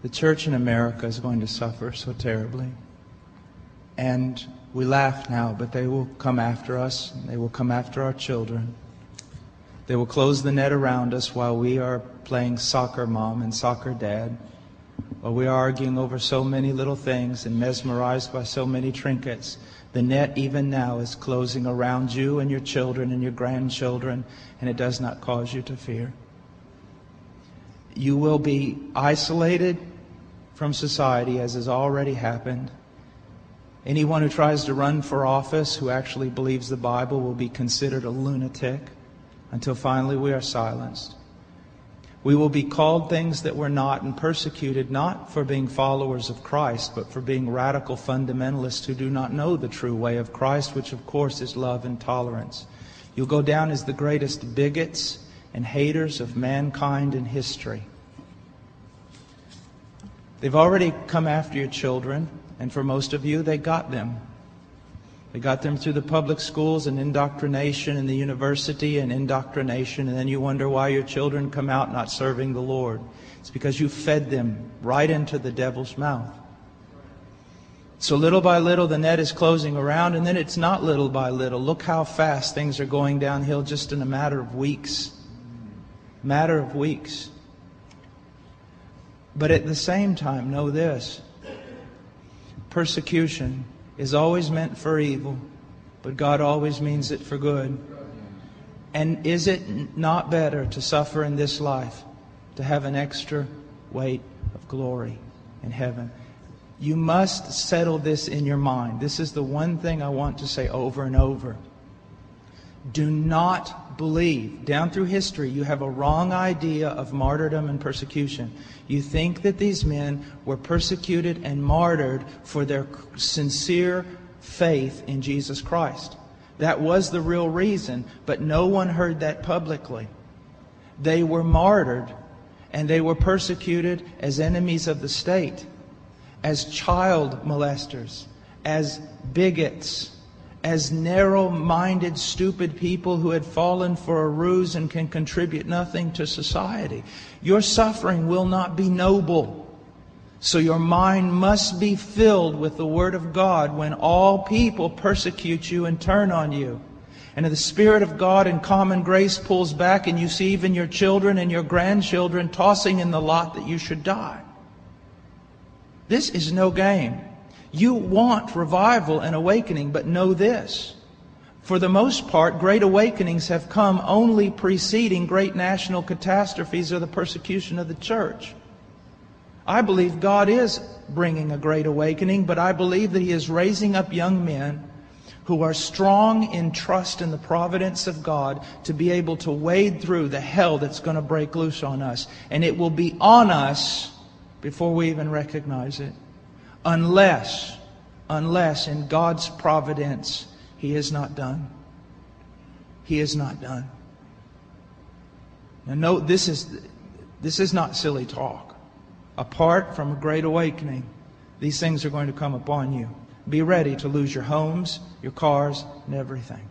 The church in America is going to suffer so terribly. And we laugh now, but they will come after us. They will come after our children. They will close the net around us while we are playing soccer mom and soccer dad, while we are arguing over so many little things and mesmerized by so many trinkets. The net even now is closing around you and your children and your grandchildren, and it does not cause you to fear. You will be isolated from society, as has already happened. Anyone who tries to run for office who actually believes the Bible will be considered a lunatic until finally we are silenced. We will be called things that we're not and persecuted not for being followers of Christ, but for being radical fundamentalists who do not know the true way of Christ, which of course is love and tolerance. You'll go down as the greatest bigots and haters of mankind in history. They've already come after your children, and for most of you, they got them. They got them through the public schools and indoctrination, and the university and indoctrination, and then you wonder why your children come out not serving the Lord. It's because you fed them right into the devil's mouth. So little by little the net is closing around, and then it's not little by little. Look how fast things are going downhill just in a matter of weeks. Matter of weeks. But at the same time, know this. Persecution is always meant for evil, but God always means it for good. And is it not better to suffer in this life, to have an extra weight of glory in heaven? You must settle this in your mind. This is the one thing I want to say over and over. Do not believe. Down through history, you have a wrong idea of martyrdom and persecution. You think that these men were persecuted and martyred for their sincere faith in Jesus Christ. That was the real reason, but no one heard that publicly. They were martyred and they were persecuted as enemies of the state, as child molesters, as bigots, as narrow-minded, stupid people who had fallen for a ruse and can contribute nothing to society. Your suffering will not be noble. So your mind must be filled with the Word of God when all people persecute you and turn on you. And if the Spirit of God in common grace pulls back and you see even your children and your grandchildren tossing in the lot that you should die. This is no game. You want revival and awakening, but know this. For the most part, great awakenings have come only preceding great national catastrophes or the persecution of the church. I believe God is bringing a great awakening, but I believe that He is raising up young men who are strong in trust in the providence of God to be able to wade through the hell that's going to break loose on us. And it will be on us before we even recognize it. Unless in God's providence, He is not done. He is not done. Now note, this is not silly talk. Apart from a great awakening, these things are going to come upon you. Be ready to lose your homes, your cars, and everything.